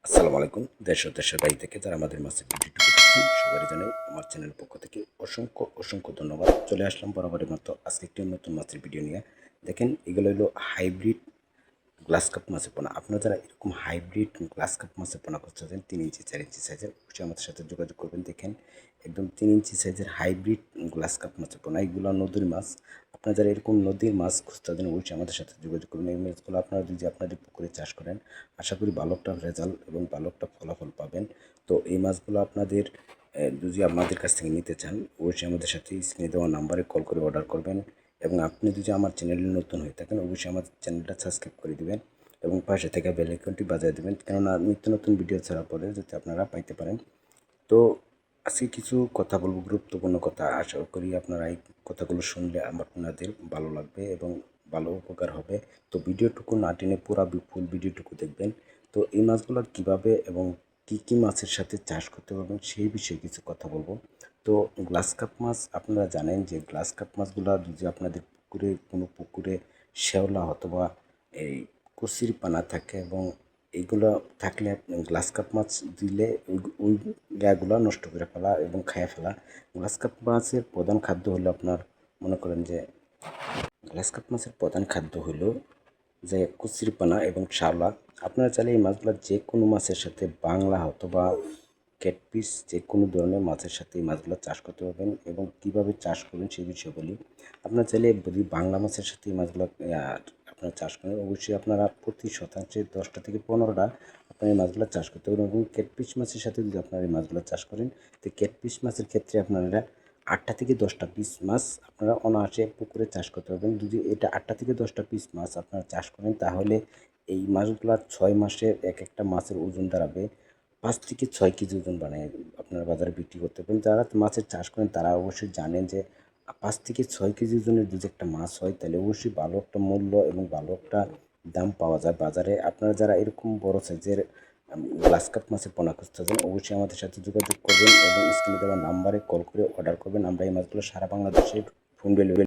আসসালামু আলাইকুম। দেশ ও দেশের বাইরে থেকে যারা আমাদের মাছের ভিডিওটুকু দেখছেন সবাই জানাই আমার চ্যানেলের পক্ষ থেকে অসংখ্য অসংখ্য ধন্যবাদ। চলে আসলাম বরাবরের মতো আজকে একটি নতুন মাছের ভিডিও নিয়ে। দেখেন এগুলো হলো হাইব্রিড গ্লাস কাপ মাছের পোনা। আপনারা যারা এরকম হাইব্রিড গ্লাস কাপ মাছের পোনা খুঁজতেছেন 3 ইঞ্চি 4 ইঞ্চি সাইজের, অবশ্যই আমাদের সাথে যোগাযোগ করবেন। দেখেন একদম 3 ইঞ্চি সাইজের হাইব্রিড গ্লাস কাপ মাছের পোনা, এগুলো নদীর মাছ। আপনারা যারা এরকম নদীর মাছ খুঁজতেছেন অবশ্যই আমাদের সাথে যোগাযোগ করবেন। এই মাছগুলো আপনারা যদি আপনাদের পুকুরে চাষ করেন আশা করি ভালো একটা রেজাল্ট এবং ভালো একটা ফলাফল পাবেন। তো এই মাছগুলো আপনাদের যদি আপনাদের কাছ থেকে নিতে চান অবশ্যই আমাদের সাথে স্ক্রিনে দেওয়া নাম্বারে কল করে অর্ডার করবেন। এবং আপনি যদি আমার চ্যানেলে নতুন হয়ে থাকেন অবশ্যই আমার চ্যানেলটা সাবস্ক্রাইব করে দিবেন এবং পাশে থেকে বেল আইকনটি বাজিয়ে দেবেন, কেননা নিত্য নতুন ভিডিও ছাড়া পরে যাতে আপনারা পাইতে পারেন। তো আজকে কিছু কথা বলবো, গুরুত্বপূর্ণ কথা। আশা করি আপনারা এই কথাগুলো শুনলে আপনাদের ভালো লাগবে এবং ভালো উপকার হবে। তো ভিডিওটুকু না টেনে পুরো ফুল ভিডিওটুকু দেখবেন। তো এই মাছগুলো কীভাবে এবং কী কী মাছের সাথে চাষ করতে পারবেন সেই বিষয়ে কিছু কথা বলবো। তো গ্লাস কাপ মাছ আপনারা জানেন যে গ্লাস কাপ মাছগুলো যদি আপনাদের পুকুরে কোনো পুকুরে শ্যাওলা অথবা এই কচুরি পানা থাকে এবং এইগুলো থাকলে গ্লাস কাপ মাছ দিলে ওই গাগুলো নষ্ট করে ফেলা এবং খেয়ে ফেলা। গ্লাস কাপ মাছের প্রধান খাদ্য হলো আপনার মনে করেন যে গ্লাস কাপ মাছের প্রধান খাদ্য হলো যে কচুরিপানা এবং শ্যাওলা। আপনারা চাইলে এই মাছগুলো যে কোনো মাছের সাথে বাংলা অথবা ক্যাটফিশ যে কোনো ধরনের মাছের সাথে এই মাছগুলো চাষ করতে পারবেন। এবং কীভাবে চাষ করবেন সেই বিষয়ে বলি। আপনারা চাইলে যদি বাংলা মাছের সাথে এই মাছগুলো আপনারা চাষ করেন অবশ্যই আপনারা প্রতি শতাংশে 10টা থেকে 15টা আপনার এই মাছগুলো চাষ করতে পারবেন। এবং ক্যাটফিশ মাছের সাথে যদি আপনারা এই মাছগুলো চাষ করেন তো ক্যাটফিশ মাছের ক্ষেত্রে আপনারা 8টা থেকে 10টা পিস মাছ আপনারা অনায়াসে পুকুরে চাষ করতে পারবেন। যদি এটা 8টা থেকে 10টা পিস মাছ আপনারা চাষ করেন তাহলে এই মাছগুলো 6 মাসে এক একটা মাছের ওজন দাঁড়াবে 5 থেকে 6 কেজি ওজন বানিয়ে আপনারা বাজারে বিক্রি করতে পারেন। যারা মাছের চাষ করেন তারা অবশ্যই জানেন যে 5 থেকে 6 কেজি ওজনের যদি একটা মাছ হয় তাহলে অবশ্যই ভালো একটা মূল্য এবং ভালো একটা দাম পাওয়া যায় বাজারে। আপনারা যারা এরকম বড় সাইজের গ্লাস কাপ মাছের পোনা খুঁজতেছেন অবশ্যই আমাদের সাথে যোগাযোগ করবেন এবং স্ক্রিনে দেওয়া নাম্বারে কল করে অর্ডার করবেন। আমরা এই মাছগুলো সারা বাংলাদেশে হোম ডেলিভারি